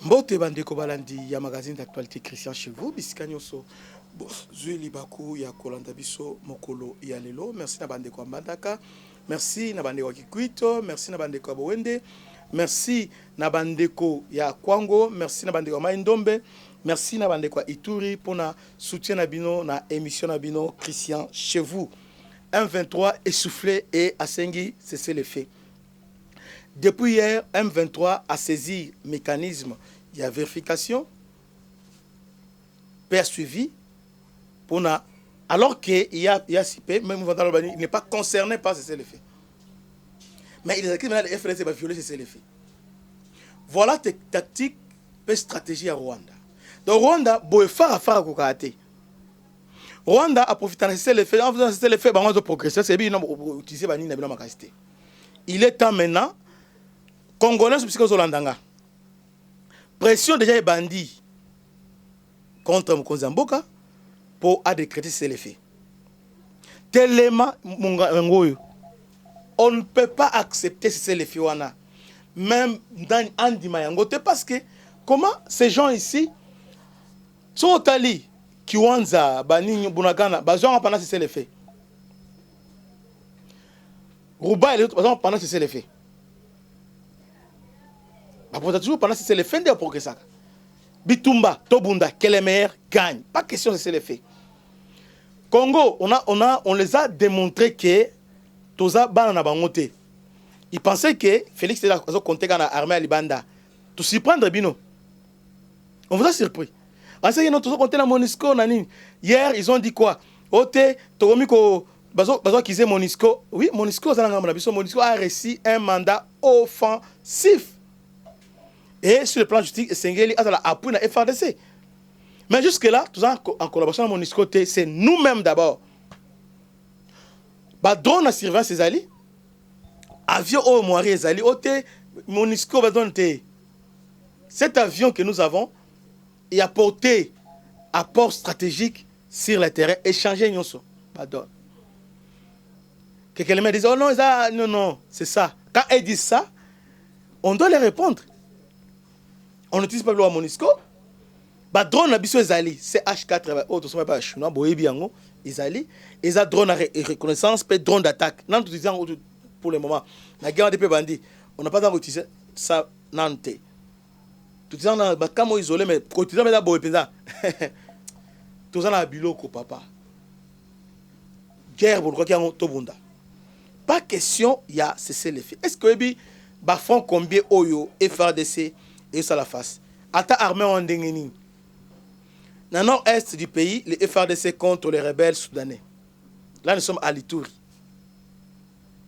Mbote bandeko balandi ya magazine d'actualité Christian chez vous bisika nyonso zui libaku ya kolanda biso mokolo ya lelo. Merci na bandeko Mbandaka, merci na bandeko Kikwito, merci na bandeko Bowende, merci na bandeko ya Kwango, merci na bandeko Maindombe, merci na bandeko Ituri pour na soutien na bino na émission na bino Christian chez vous. 1-23 essoufflé et Asengi cessez les faits. Depuis hier, M23 a saisi le mécanisme de vérification, poursuivi, alors qu'il y a CP, même il n'est pas concerné par ces faits. Mais il est écrit maintenant que le FLC va violer ces faits. Voilà tes tactiques et stratégies à Rwanda. Donc Rwanda, Rwanda a profité de ces faits, en faisant ces faits, il a progressé, il est temps maintenant. Congolais psychos Holandanga. Pression déjà est bandit contre Mkonzamboka pour décréter ces faits. Tellement on ne peut pas accepter ces faits même dans Andima Yangote parce que comment ces gens ici sont Tali Kiwanza Bani Bunagana bazon pendant ces faits. Rouba et les autres bazon pendant ces faits. Toujours pendant c'est le fin de progrès. Bitumba, Tobunda, Kelemer gagne. Pas question de c'est le fait. Congo, on les a démontré que Toza Bana Bangote. Ils pensaient que Félix était compté dans l'armée à Libanda. Tout s'y prendre bino. On vous a surpris. En ce qui est compté dans Monisco, hier ils ont dit quoi? Ote, Togomiko, Bazo qu'ils aient Monisco. Oui, Monisco a reçu un mandat offensif. Et sur le plan justice, Sengeli a appuyé la FRDC. Mais jusque-là, tout ça en collaboration avec Monisco, c'est nous-mêmes d'abord. Drone à surveillance ses alliés, avion au Moiri les alliés, Monisco va donner. Cet avion que nous avons, il a porté apport stratégique sur le terrain, échangé Nyonso. Pardon. Quelqu'un me dit, oh non, non, c'est ça. Quand ils disent ça, on doit les répondre. On n'utilise pas le loi Monisco. Drone abisso ezali, c'est H4, oh, tout ça pas chinois, boyebi yango, ezali, eza drone à reconnaissance, peut drone d'attaque. Non, tout disant pour le moment. La guerre des bandits, on n'a pas d'en utiliser ça nante. Tout disant na bakamo isolé mais cotisant mais da boyependa. Tout ça na biloko papa. Guerre pour quoi qui a tobunda. Pas question, il y a cessé les faits. Est-ce que bi bafon combien oyo FRDC et ça la face. Atta armée en Dengeni. Dans le nord-est du pays, les FRDC contre les rebelles soudanais. Là, nous sommes à Lituri.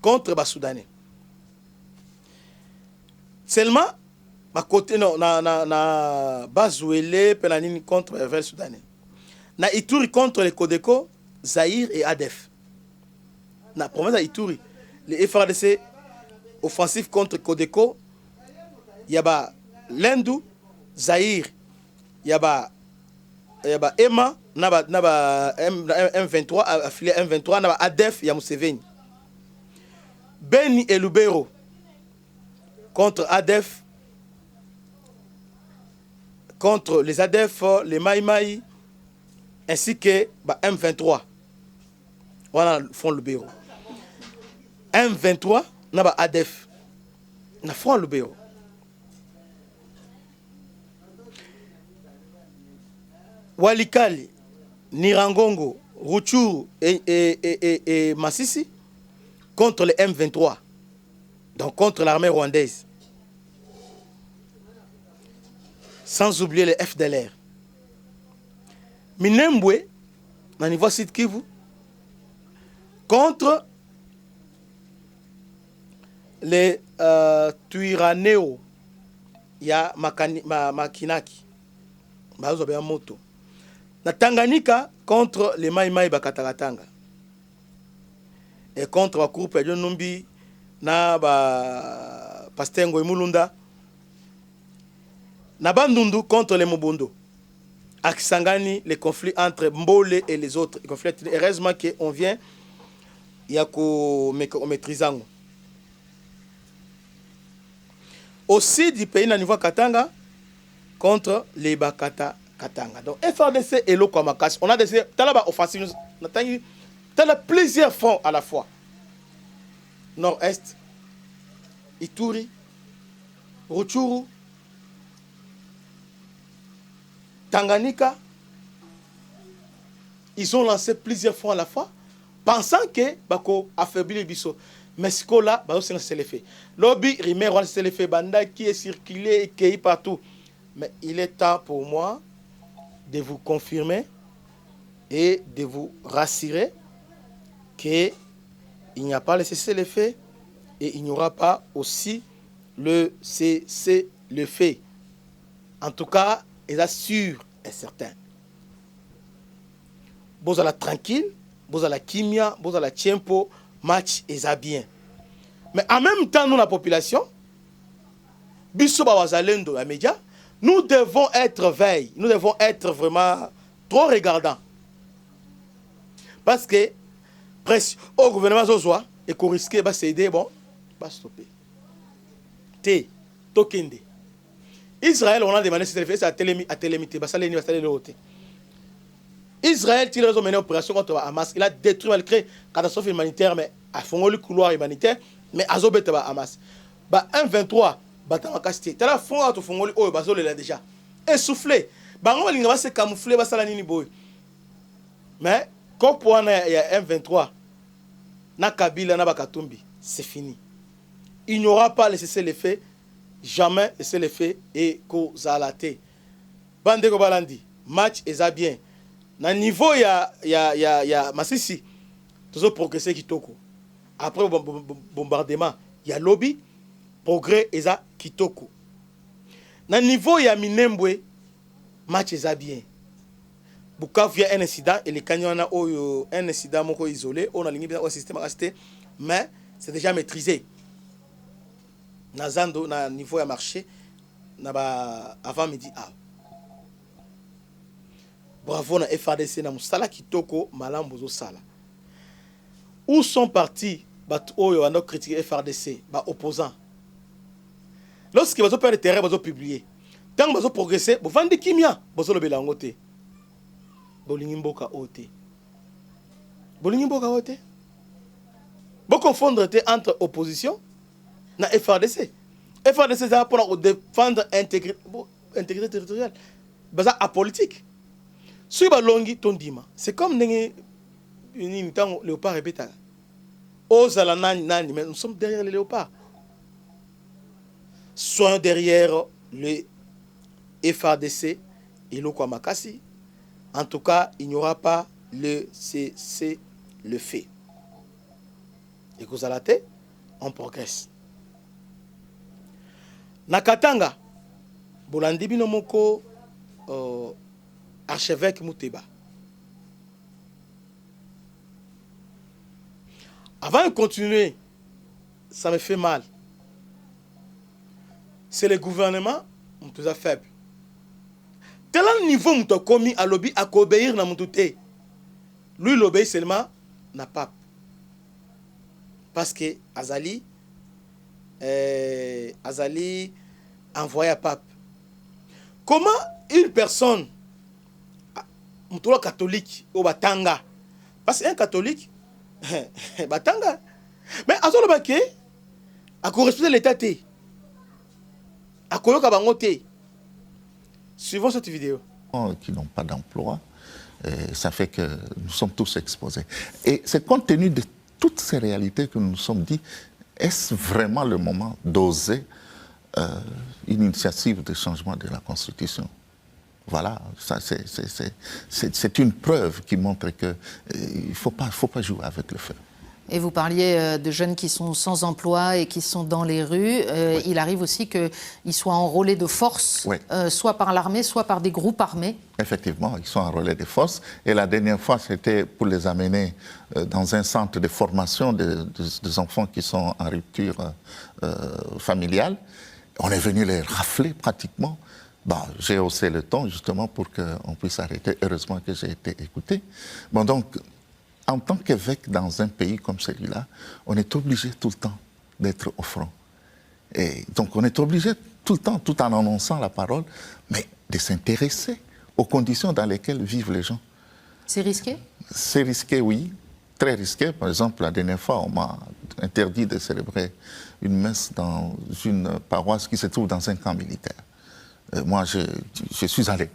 Contre les Soudanais. Seulement, à côté, na Bazouele, Penanini contre les rebelles soudanais. Na Ituri contre les Kodeko, Zaïre et Adef. Na province d'Ituri, les FRDC offensifs contre Kodeko, il y a Lendu, Zaïre, Yaba Emma, Naba M23, affilié M23, Naba Adef, Yamuseveni. Beni et Lubero contre Adef, contre les Adef, les Maïmaï, ainsi que M23. Voilà, font Lubero. M23, Naba Adef, na font Lubero. Walikali, Nirangongo, Ruchuru et Massissi contre les M23, donc contre l'armée rwandaise. Sans oublier les FDLR. Minembwe, dans le niveau Sud Kivu, contre les Tuiraneo, il y a Makinaki, Moto. Na Tanganyika contre les Maïmaï Bakataratanga. Et contre la groupe de Numbi na Pastengo et Mulunda. Na Bandundu contre les Mobundo. Akisangani, les conflits entre Mbole et les autres. Heureusement qu'on vient, il y a qu'on maîtrise. Aussi du pays na niveau Katanga, contre les Bakata Katanga. Donc, FRDC et Lokwamakas, on a des offensives, on a plusieurs fronts à la fois. Nord-Est, Ituri, Rutshuru, Tanganyika. Ils ont lancé plusieurs fronts à la fois, pensant que Bako affaiblit les bisous. Mais ce qu'on là, c'est le fait. Lobby, Rimer, c'est le fait. Banda qui est circulé et qui est partout. Mais il est temps pour moi de vous confirmer et de vous rassurer qu'il n'y a pas le cessez-le-feu et il n'y aura pas aussi le cessez-le-feu. En tout cas, il est sûr et certain. Vous allez tranquille, vous allez kimia, vous allez tiempo, match et ça bien. Mais en même temps, nous, la population, les médias, nous devons être veille, nous devons être vraiment trop regardants. Parce que, presque, au gouvernement, et qu'on risque de s'aider, bon, va stopper. T, Tokende. Israël, on a demandé si c'est à télémité, ça l'est Israël, il a mené une opération contre Hamas. Il a détruit, malgré la catastrophe humanitaire, mais a fait le couloir humanitaire, mais a zobé Hamas. Bah, 1-23, Batama Kasté. Tu as la fond à tout fond, oh, bah, il a déjà essoufflé. Bah, on va se camoufler, bah, ça la nini boy. Mais, quand il y a 1-23, na Kabila, na Bakatumbi, c'est fini. Il n'y aura pas laissé les faits, jamais laissé les faits et Kozalate. Bande Kobalandi, match et ça bien. Na niveau ya Masisi, toujours progresser kitoko. Après le bombardement, il y a lobby, progrès et ça kitoko. Na niveau ya Minembwe, match et ça bien. Bukavu, il y a un incident et les canyons ont un incident isolé, on a ligné bien au système resté, mais c'est déjà maîtrisé. Na Zando, na niveau ya marché, avant midi. Bravo na FADC na musala kitoko malambo sala. Où sont partis bat oyo ando critiquer FADC ba opposants? Lorsque bazo perdre terrain bazo publier. Tant bazo progresser, bo vandi kimia, bazo lobela ngote. Bolingi mboka ote. Bolingi mboka ote. Bo confondre entre opposition na FADC. FADC ça pour défendre intégrité territoriale. Baza apolitique. Si vous longi tondima, c'est comme une léopard répéta. Osala nani, mais nous sommes derrière les léopards. Soyons derrière le FADC et le Kwamakasi. En tout cas, il n'y aura pas le cessez-le-feu. Et Kozalate, on progresse. Nakatanga, Bolandi Binomoko, archevêque Mouteba. Avant de continuer, ça me fait mal. C'est le gouvernement qui est faible. Tel niveau où tu as commis à l'obéir à obéir dans mon touté. Lui, il obéit seulement na pape. Parce que Azali envoyé à pape. Comment une personne catholique au Batanga, parce qu'un catholique Batanga, mais à ce moment-là, à correspondre à l'état T, à Koyoka Bangote. Suivons cette vidéo. Qui n'ont pas d'emploi, ça fait que nous sommes tous exposés. Et c'est compte tenu de toutes ces réalités que nous nous sommes dit, est-ce vraiment le moment d'oser une initiative de changement de la Constitution? Voilà, c'est une preuve qui montre qu'il ne faut pas jouer avec le feu. Et vous parliez de jeunes qui sont sans emploi et qui sont dans les rues. Oui. Il arrive aussi qu'ils soient enrôlés de force, oui. Soit par l'armée, soit par des groupes armés. Effectivement, ils sont enrôlés de force. Et la dernière fois, c'était pour les amener dans un centre de formation des enfants qui sont en rupture familiale. On est venu les rafler pratiquement. Bon, j'ai haussé le ton justement pour qu'on puisse arrêter. Heureusement que j'ai été écouté. Bon, donc, en tant qu'évêque dans un pays comme celui-là, on est obligé tout le temps d'être au front. Et donc, on est obligé tout le temps, tout en annonçant la parole, mais de s'intéresser aux conditions dans lesquelles vivent les gens. C'est risqué? C'est risqué, oui. Très risqué. Par exemple, la dernière fois, on m'a interdit de célébrer une messe dans une paroisse qui se trouve dans un camp militaire. Moi, je suis allé.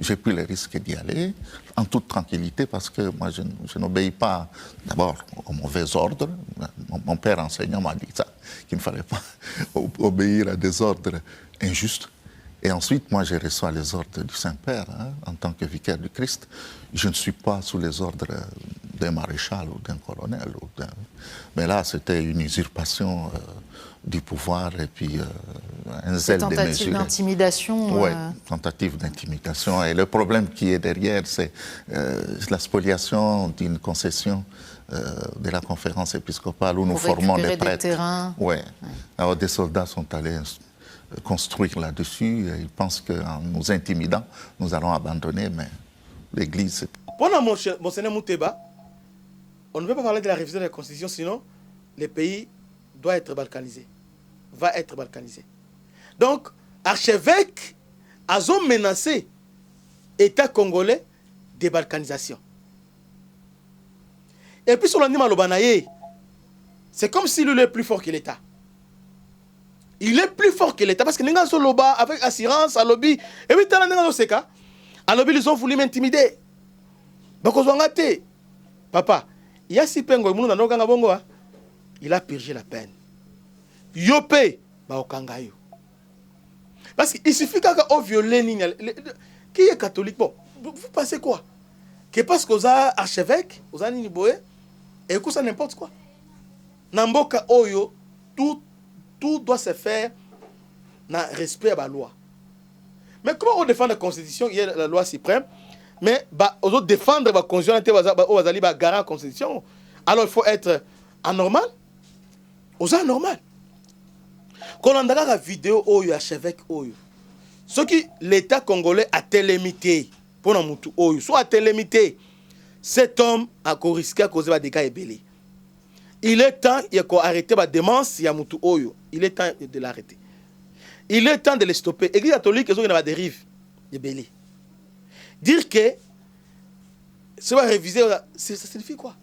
J'ai pris le risque d'y aller en toute tranquillité parce que moi, je n'obéis pas d'abord aux mauvais ordres. Mon père enseignant m'a dit ça, qu'il ne fallait pas obéir à des ordres injustes. Et ensuite, moi, je reçois les ordres du Saint-Père en tant que vicaire du Christ. Je ne suis pas sous les ordres d'un maréchal ou d'un colonel. Mais là, c'était une usurpation du pouvoir et puis un zèle démesuré. Tentative d'intimidation. Oui, tentative d'intimidation. Et le problème qui est derrière, c'est la spoliation d'une concession de la conférence épiscopale où nous formons des prêtres. Oui. Alors des soldats sont allés construire là-dessus. Ils pensent qu'en nous intimidant, nous allons abandonner, mais l'Église... Pendant Monseigneur Mouteba, on ne peut pas parler de la révision de la Constitution, sinon le pays doit être balkanisé, va être balkanisé. Donc, archevêque a menacé l'État congolais de balkanisation. Et puis sur l'anime Lobanaye, c'est comme si lui est plus fort que l'État. Il est plus fort que l'État parce que Nenga Soloba avec assurance à lobby. Et puis t'as Nenga Seka, à lobby ils ont voulu m'intimider. Papa, il y a si pengo munu na nokanga bongo il a purgé la peine. Yopé ba okangayo. Parce qu'il suffit qu'on viole qui est catholique. Bon, vous pensez quoi? Que parce que vous avez archevêque, vous avez Niniboé, et que ça n'importe quoi. Namboka Oyo, tout doit se faire dans le respect à la loi. Mais comment on défend la Constitution? Il y a la loi suprême, mais on doit défendre la Constitution, on va garder la Constitution. Alors il faut être anormal. Aux anormal. Quand on a la vidéo Oyo, archevêque Oyo, ce qui l'État congolais a télémité, pour nous Oyo, soit a télémité, cet homme a risqué à causer des dégâts ébélés. Il est temps d'arrêter la démence, Oyo. Il est temps de l'arrêter. Il est temps de le stopper. L'Église catholique, ils ont une dérive ébélée. Dire que ça va réviser, ça signifie quoi?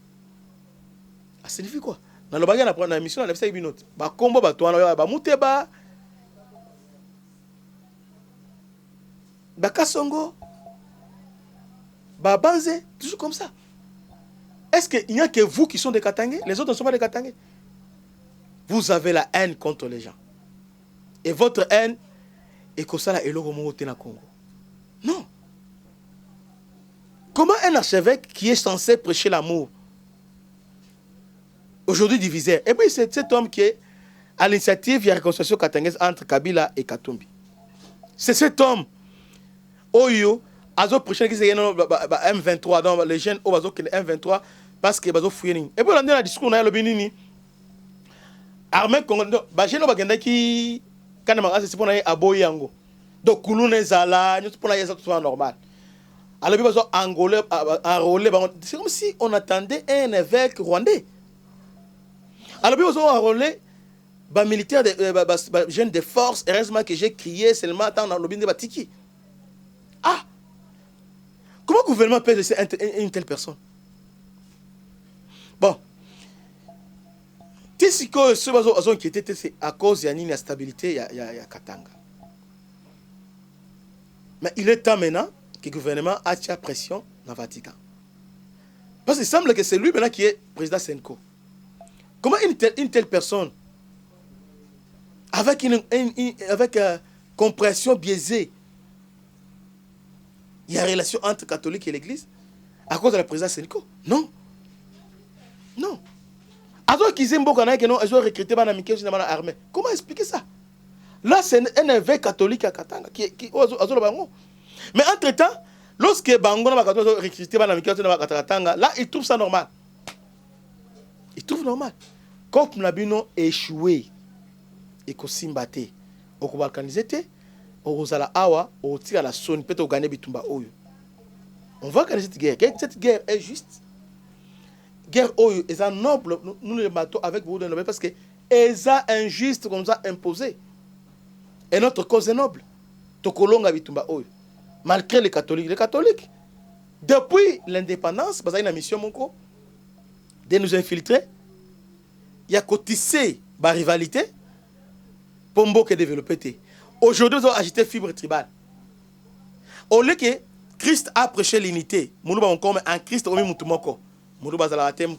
Ça signifie quoi? Dans le bagage, dans la mission, on a fait ça, il y a combo, Mouteba, Kasongo, Banze, toujours comme ça. Est-ce qu'il n'y a que vous qui sont des Katangais? Les autres ne sont pas des Katangais. Vous avez la haine contre les gens. Et votre haine est comme ça, là, et le Congo. Non. Comment un archevêque qui est censé prêcher l'amour, aujourd'hui divisé, et puis c'est cet homme qui est à l'initiative de la réconciliation katangaise entre Kabila et Katumbi. C'est cet homme, Oyo, Azo prêché qui est M23, donc les jeunes Oyo M23, parce que Bazo fouillé. Et puis on a dit dans le discours, on a le Bénini. Armée congolaise, les jeunes Bagenda qui, quand on a dit, c'est pour aller à Boyango. Donc, Kouloune Zala, nous pour aller à normal. Alors, ils ont enrôlé. C'est comme si on attendait un évêque rwandais. Alors, ils ont enrôlé les militaires, les jeunes de force. Heureusement que j'ai crié seulement dans le lobby de Batiki. Ah! Comment le gouvernement peut laisser une telle personne? Bon. Si ceux qui ont inquiété, c'est à cause de l'instabilité, il y a Katanga. Mais il est temps maintenant que le gouvernement attire pression dans le Vatican. Parce qu'il semble que c'est lui maintenant qui est président Senko. Comment une telle personne, avec compréhension biaisée, il y a une relation entre catholique et l'église à cause de la présidence Senko? Non. Non. Ils ont recruté l'armée. Comment expliquer ça? Là, c'est un évêque catholique à Katanga. Mais entre-temps, lorsque Bango a recruté Katanga, là, il trouve ça normal. Il trouve normal. Quand nous avons échoué et qu'on s'est battu, on va organiser, on va awa, on tire la sonne, peut-être gagner Bitumba Oyo. On va organiser cette guerre. Cette guerre est juste. Guerre Oyo est un noble, nous le battons avec beaucoup de noblesse parce que est injuste comme ça imposé. Et notre cause est noble. Tokolonga bitumba oyo. Malgré les catholiques. Les catholiques, depuis l'indépendance, parce qu'il y a une mission de nous infiltrer, il y a cotisé la rivalité pour que développer. Aujourd'hui, nous avons agité fibre tribale. Au lieu que Christ a prêché l'unité, nous avons comme un Christ au même temps. Nous avons zalate, nous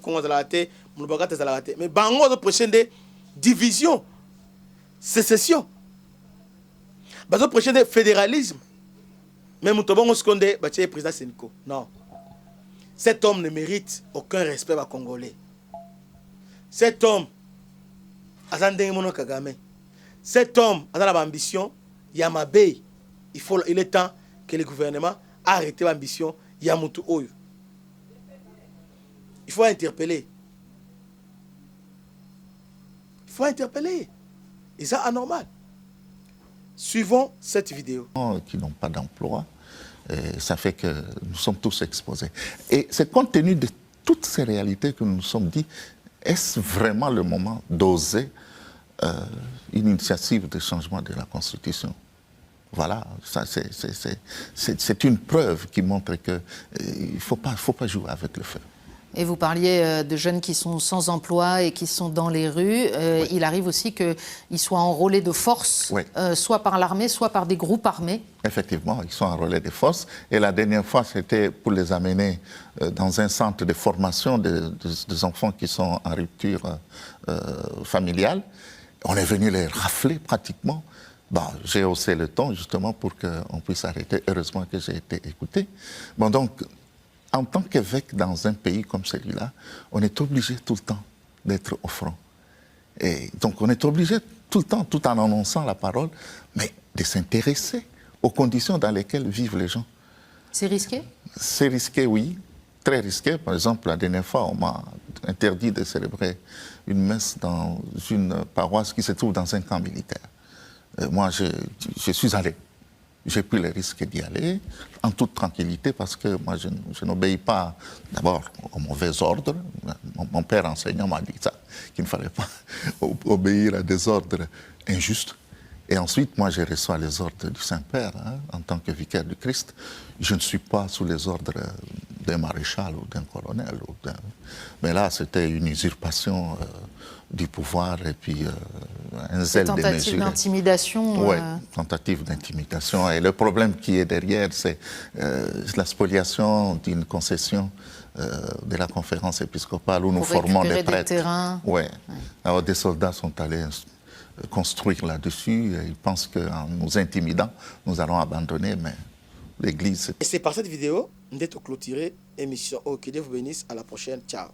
avons zalate, mais bango avons prêché des divisions, sécession. Nous avons prêché des fédéralisme. Mais nous avons scondé le président Sénico. Non. Cet homme ne mérite aucun respect à Congolais. Cet homme, cet homme a l'ambition, Yamabé. Il est temps que le gouvernement arrête l'ambition Yamutu Oyo. Il faut interpeller. Il faut interpeller. Et ça, anormal. Suivons cette vidéo. Qui n'ont pas d'emploi, ça fait que nous sommes tous exposés. Et c'est compte tenu de toutes ces réalités que nous nous sommes dit, est-ce vraiment le moment d'oser une initiative de changement de la Constitution? Voilà, ça c'est une preuve qui montre qu'il ne faut pas jouer avec le feu. Et vous parliez de jeunes qui sont sans emploi et qui sont dans les rues. Oui. Il arrive aussi qu'ils soient enrôlés de force, oui. Soit par l'armée, soit par des groupes armés. Effectivement, ils sont enrôlés de force. Et la dernière fois, c'était pour les amener dans un centre de formation des enfants qui sont en rupture familiale. On est venu les rafler pratiquement. Bon, j'ai haussé le ton justement pour qu'on puisse arrêter. Heureusement que j'ai été écouté. Bon, donc, en tant qu'évêque dans un pays comme celui-là, on est obligé tout le temps d'être au front. Et donc on est obligé tout le temps, tout en annonçant la parole, mais de s'intéresser aux conditions dans lesquelles vivent les gens. C'est risqué? C'est risqué, oui. Très risqué. Par exemple, la dernière fois, on m'a interdit de célébrer une messe dans une paroisse qui se trouve dans un camp militaire. Moi, je suis allé. J'ai pris le risque d'y aller en toute tranquillité parce que moi, je n'obéis pas d'abord aux mauvais ordres. Mon père enseignant m'a dit ça, qu'il ne fallait pas obéir à des ordres injustes. Et ensuite, moi, je reçois les ordres du Saint-Père en tant que vicaire du Christ. Je ne suis pas sous les ordres d'un maréchal ou d'un colonel. Mais là, c'était une usurpation du pouvoir et puis un zèle démesuré. Tentative d'intimidation. Oui, tentative d'intimidation. Et le problème qui est derrière, c'est la spoliation d'une concession de la conférence épiscopale où nous formons des prêtres. Oui. Alors des soldats sont allés construire là-dessus. Ils pensent qu'en nous intimidant, nous allons abandonner, mais l'Église... Et c'est par cette vidéo, nous allons clôturer l'émission. Oh, que Dieu vous bénisse. À la prochaine. Ciao.